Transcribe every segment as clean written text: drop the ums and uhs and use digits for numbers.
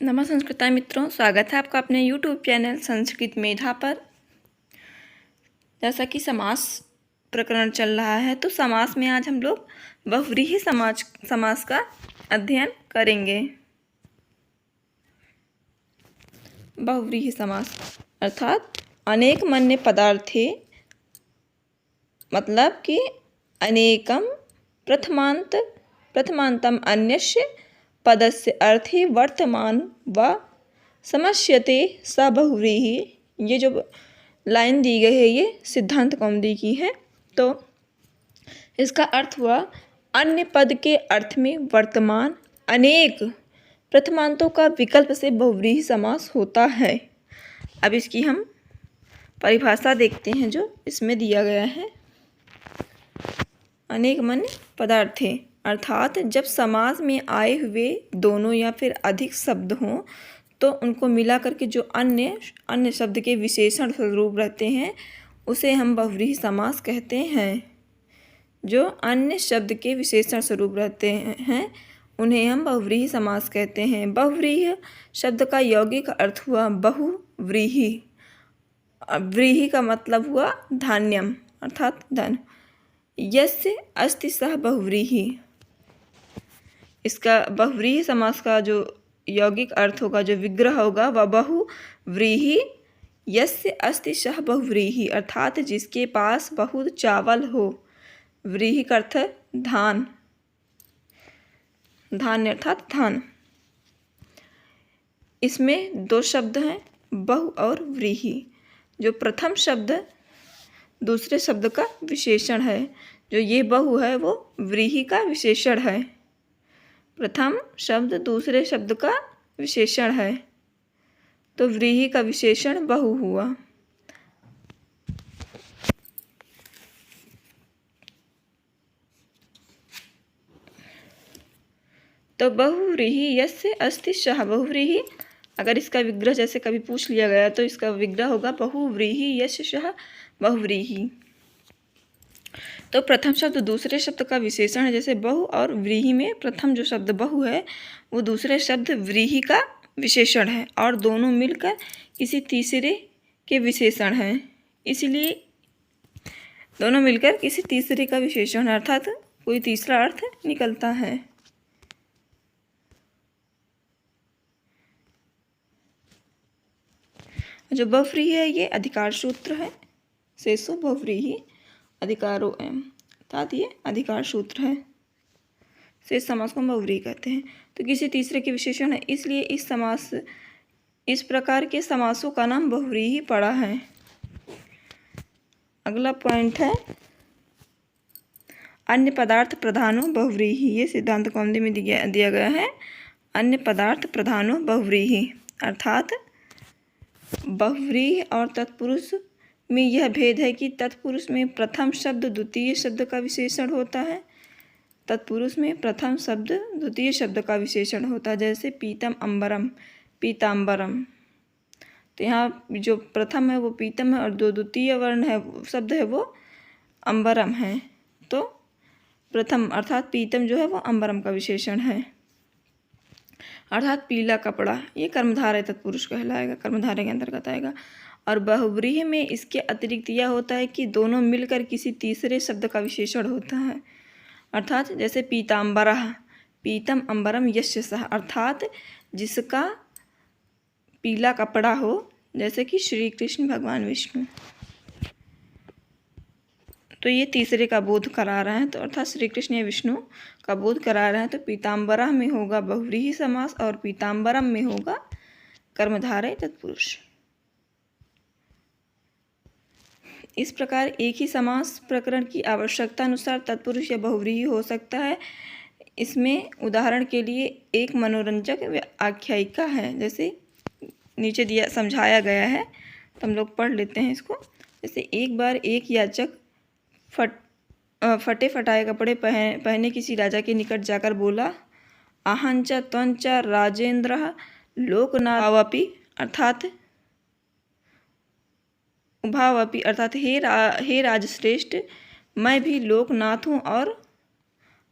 नमः संस्कृता मित्रों, स्वागत है आपका अपने YouTube चैनल संस्कृत मेधा पर। जैसा कि समास प्रकरण चल रहा है, तो समास में आज हम लोग बहुव्रीहि समास का अध्ययन करेंगे। बहुव्रीहि समास अर्थात अनेक मन्य पदार्थे, मतलब कि अनेकम प्रथमांतम अन्यस्य पदस्य अर्थी वर्तमान व समस्यते स बहुव्रीहि। ये जो लाइन दी गई है ये सिद्धांत कौमुदी की है। तो इसका अर्थ हुआ अन्य पद के अर्थ में वर्तमान अनेक प्रथमांतों का विकल्प से बहुव्रीहि समास होता है। अब इसकी हम परिभाषा देखते हैं जो इसमें दिया गया है। अनेक मन्य पदार्थे अर्थात जब समास में आए हुए दोनों या फिर अधिक शब्द हों तो उनको मिला करके जो अन्य शब्द के विशेषण स्वरूप रहते हैं उसे हम बहुव्रीहि समास कहते हैं। जो अन्य शब्द के विशेषण स्वरूप रहते हैं उन्हें हम बहुव्रीहि समास कहते हैं। बहुव्रीहि शब्द का यौगिक अर्थ हुआ बहुव्रीहि। व्रीहि का मतलब हुआ धान्यम अर्थात धन। यस्य अस्ति सः बहुव्रीहि। इसका बहुव्रीहि समास का जो यौगिक अर्थ होगा, जो विग्रह होगा, वह बहुव्रीहि यस्य अस्ति सः बहुव्रीहि अर्थात जिसके पास बहुत चावल हो। व्रीहि का अर्थ धान, धान्य अर्थात धान। इसमें दो शब्द हैं, बहु और व्रीहि। जो प्रथम शब्द दूसरे शब्द का विशेषण है, जो ये बहु है वो व्रीहि का विशेषण है। प्रथम शब्द दूसरे शब्द का विशेषण है तो व्रीहि का विशेषण बहु हुआ। तो बहुव्रीहि यस्य अस्ति सः बहुव्रीहि, अगर इसका विग्रह जैसे कभी पूछ लिया गया तो इसका विग्रह होगा बहुव्रीहि यस्य सः बहुव्रीहि। तो प्रथम शब्द दूसरे शब्द का विशेषण है, जैसे बहु, और व्रीहि में प्रथम जो शब्द बहु है वो दूसरे शब्द व्रीहि का विशेषण है और दोनों मिलकर किसी तीसरे के विशेषण हैं। इसीलिए दोनों मिलकर किसी तीसरे का विशेषण है, अर्थात कोई तीसरा अर्थ निकलता है। जो बहुव्रीहि है ये अधिकार सूत्र है। शेषो बहुव्रीहि अधिकारो एम, अर्थात ये अधिकार सूत्र है। शेष समास को हम बहुव्रीहि कहते हैं। तो किसी तीसरे के विशेषण है, इसलिए इस प्रकार के समासों का नाम बहुव्रीहि पड़ा है। अगला पॉइंट है अन्य पदार्थ प्रधानो बहुव्रीहि। ये सिद्धांत कौमुदी में दिया गया है। अन्य पदार्थ प्रधानो बहुव्रीहि अर्थात बहुव्रीहि और तत्पुरुष में यह भेद है कि तत्पुरुष में प्रथम शब्द द्वितीय शब्द का विशेषण होता है। तत्पुरुष में प्रथम शब्द द्वितीय शब्द का विशेषण होता है, जैसे पीतम अंबरम पीताम्बरम। तो यहाँ जो प्रथम है वो पीतम है और जो द्वितीय वर्ण है शब्द है वो अंबरम है। तो प्रथम अर्थात पीतम जो है वो अंबरम का विशेषण है, अर्थात पीला कपड़ा। ये कर्मधारय तत्पुरुष कहलाएगा, कर्मधारय के अंतर्गत आएगा। और बहुव्रीहि में इसके अतिरिक्त यह होता है कि दोनों मिलकर किसी तीसरे शब्द का विशेषण होता है, अर्थात जैसे पीताम्बरः पीतम अंबरम यस्य सः, अर्थात जिसका पीला कपड़ा हो, जैसे कि श्री कृष्ण भगवान विष्णु। तो ये तीसरे का बोध करा रहे हैं, तो अर्थात श्री कृष्ण या विष्णु का बोध करा रहे हैं। तो पीताम्बरः में होगा बहुव्रीहि समास और पीताम्बरम में होगा कर्मधारय तत्पुरुष। इस प्रकार एक ही समास प्रकरण की आवश्यकता अनुसार तत्पुरुष या बहुव्रीहि हो सकता है। इसमें उदाहरण के लिए एक मनोरंजक आख्यायिका है, जैसे नीचे दिया समझाया गया है, तो हम लोग पढ़ लेते हैं इसको। जैसे एक बार एक याचक फटे फटाए कपड़े पहने किसी राजा के निकट जाकर बोला, अहंच त्वंच राजेंद्रः लोकनाथवपि अर्थात उभावपि अर्थात हे राजश्रेष्ठ, मैं भी लोकनाथ हूँ और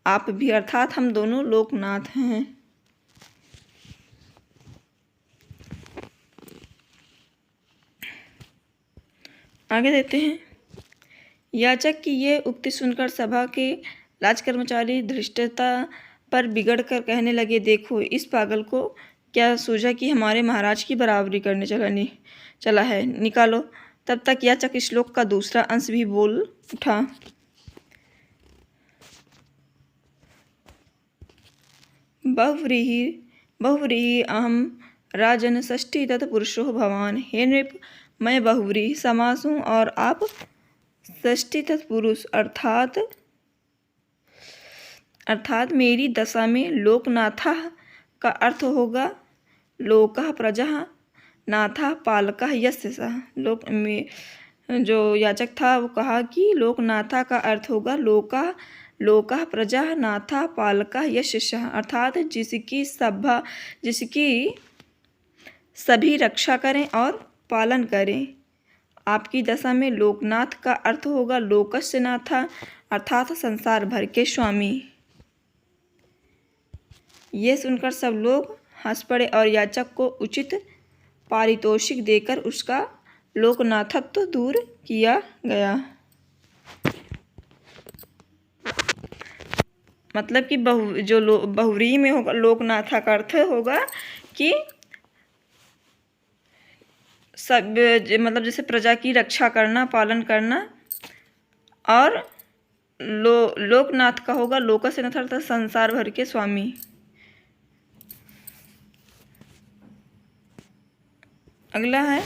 आप भी, अर्थात हम दोनों लोकनाथ हैं। आगे देखते हैं। याचक की ये उक्ति सुनकर सभा के राजकर्मचारी धृष्टता पर बिगड़कर कहने लगे, देखो इस पागल को क्या सूझा कि हमारे महाराज की बराबरी करने चला है, निकालो। तब तक याचक श्लोक का दूसरा अंश भी बोल उठा। बहुव्रीहि अहम राजन षष्ठी तत्पुरुषो भवान। हे नृप, मैं बहुव्रीहि समास हूँ और आप षष्ठी तत्पुरुष अर्थात मेरी दशा में लोकनाथा का अर्थ होगा लोकः प्रजा, नाथा पालकः यस्य सः। लोक में जो याचक था वो कहा कि लोकनाथा का अर्थ होगा लोकः प्रजा, नाथा पालकः यस्य सः, अर्थात जिसकी सभी रक्षा करें और पालन करें। आपकी दशा में लोकनाथ का अर्थ होगा लोकस्य नाथा, अर्थात संसार भर के स्वामी। यह सुनकर सब लोग हंस पड़े और याचक को उचित पारितोषिक देकर उसका लोकनाथत्व दूर किया गया। मतलब कि बहुव्रीहि में होगा लोकनाथा का अर्थ होगा कि सब, मतलब जैसे प्रजा की रक्षा करना, पालन करना, और लोकनाथ का होगा लोकस्य नाथ अर्थात संसार भर के स्वामी। अगला है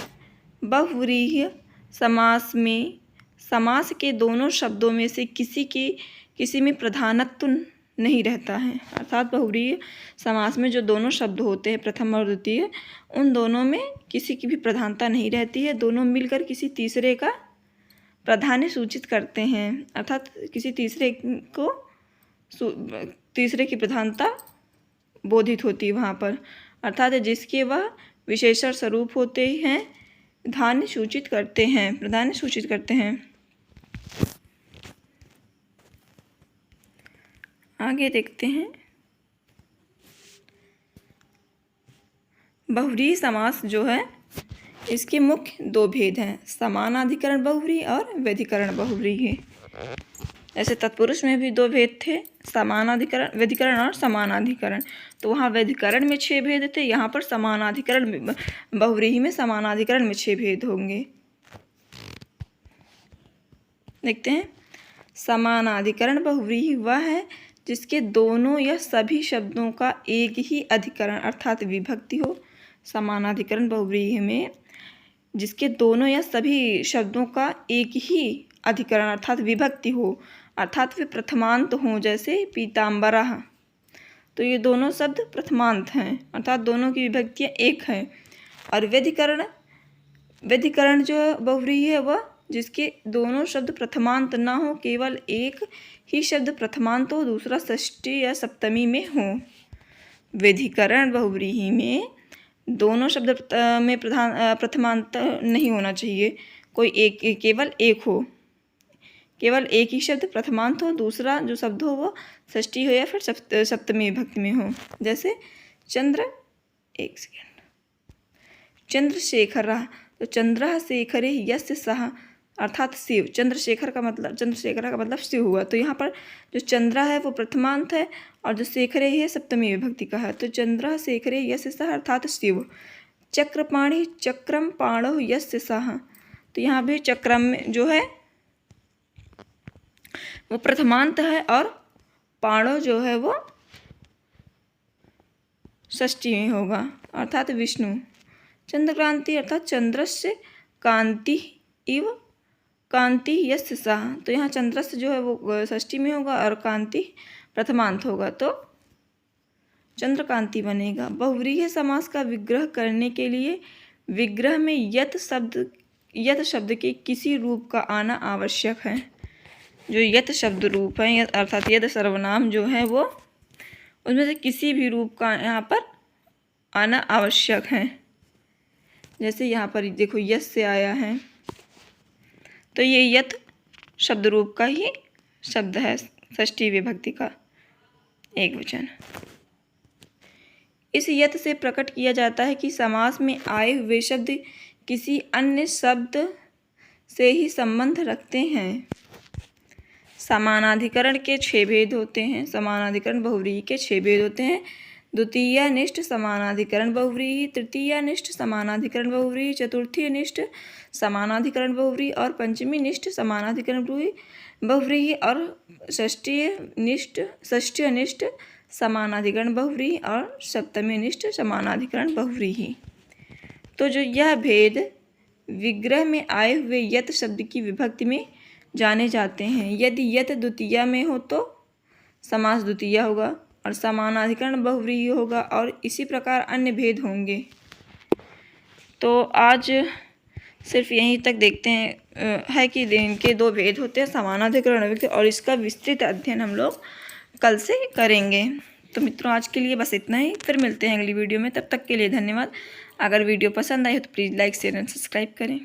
बहुव्रीहि समास में समास के दोनों शब्दों में से किसी में प्रधानत्व नहीं रहता है। अर्थात बहुव्रीहि समास में जो दोनों शब्द होते हैं प्रथम और द्वितीय, उन दोनों में किसी की भी प्रधानता नहीं रहती है। दोनों मिलकर किसी तीसरे का प्राधान्य सूचित करते हैं, अर्थात किसी तीसरे की प्रधानता बोधित होती है वहाँ पर, अर्थात जिसके वह विशेषण स्वरूप होते हैं प्राधान्य सूचित करते हैं। आगे देखते हैं। बहुव्रीहि समास जो है इसके मुख्य दो भेद हैं, समानाधिकरण बहुव्रीहि और व्यधिकरण बहुव्रीहि। ऐसे तत्पुरुष में भी दो भेद थे, समानाधिकरण व्यधिकरण और समानाधिकरण। तो वहाँ व्यधिकरण में 6 भेद थे, यहाँ पर समानाधिकरण बहुव्रीहि में समानाधिकरण में 6 भेद होंगे। देखते हैं। समानाधिकरण बहुव्रीहि वह है जिसके दोनों या सभी शब्दों का एक ही अधिकरण अर्थात विभक्ति हो। समानाधिकरण बहुव्रीहि में जिसके दोनों या सभी शब्दों का एक ही अधिकरण अर्थात विभक्ति हो, अर्थात वे प्रथमांत हों, जैसे पीताम्बरः। तो ये दोनों शब्द प्रथमांत हैं, अर्थात दोनों की विभक्तियाँ एक हैं। और व्यधिकरण जो बहुव्रीहि है वह जिसके दोनों शब्द प्रथमांत ना हो, केवल एक ही शब्द प्रथमांत हो, दूसरा षष्ठी या सप्तमी में हो। व्यधिकरण बहुव्रीहि में दोनों शब्द में प्रथमांत नहीं होना चाहिए, केवल एक ही शब्द प्रथमांत हो, दूसरा जो शब्द हो वो षष्ठी हो या फिर सप्तमी विभक्ति में हो। जैसे चंद्रशेखरः, तो चंद्रः शेखरे यस्य सः, अर्थात शिव। चंद्रशेखर का मतलब शिव हुआ। तो यहाँ पर जो चंद्रा है वो प्रथमांत है और जो शेखरे है सप्तमी विभक्ति का है। तो चंद्रः शेखरे यस्य सः अर्थात शिव। चक्रपाणि चक्रम पाणौ यस्य सः, तो यहाँ भी चक्रम में जो है वो प्रथमांत है और पाणौ जो है वो षष्ठी में होगा, अर्थात विष्णु। चंद्रकांति अर्थात चंद्रस्य कांति इव कांति यस्य सः, तो यहाँ चंद्रस्य जो है वो षष्ठी में होगा और कांति प्रथमांत होगा, तो चंद्रकांति बनेगा। बहुव्रीहि समास का विग्रह करने के लिए विग्रह में यत शब्द के किसी रूप का आना आवश्यक है। जो यत शब्द रूप है अर्थात यद सर्वनाम जो है वो उसमें से किसी भी रूप का यहाँ पर आना आवश्यक है। जैसे यहाँ पर देखो यस से आया है, तो ये यत शब्द रूप का ही शब्द है, षष्ठी विभक्ति का एक वचन। इस यत से प्रकट किया जाता है कि समास में आए हुए शब्द किसी अन्य शब्द से ही संबंध रखते हैं। समानाधिकरण के 6 भेद होते हैं। समानाधिकरण बहुव्रीहि के 6 भेद होते हैं। द्वितीयानिष्ठ समानाधिकरण बहुव्रीहि, तृतीयानिष्ठ समानाधिकरण बहुव्रीहि, चतुर्थीनिष्ठ समानाधिकरण बहुव्रीहि और पंचमीनिष्ठ समानाधिकरण बहुव्रीहि और षष्ठीयनिष्ठ समानाधिकरण बहुव्रीहि और सप्तमीनिष्ठ समानाधिकरण बहुव्रीहि। तो जो यह भेद विग्रह में आए हुए यत शब्द की विभक्ति में जाने जाते हैं। यदि यत द्वितीया में हो तो समास द्वितीया होगा और समानाधिकरण बहुव्रीहि होगा और इसी प्रकार अन्य भेद होंगे। तो आज सिर्फ यहीं तक देखते हैं है कि इनके 2 भेद होते हैं, समानाधिकरण अविभक्त, और इसका विस्तृत अध्ययन हम लोग कल से करेंगे। तो मित्रों आज के लिए बस इतना ही, फिर मिलते हैं अगली वीडियो में। तब तक के लिए धन्यवाद। अगर वीडियो पसंद आए तो please like share and subscribe करें।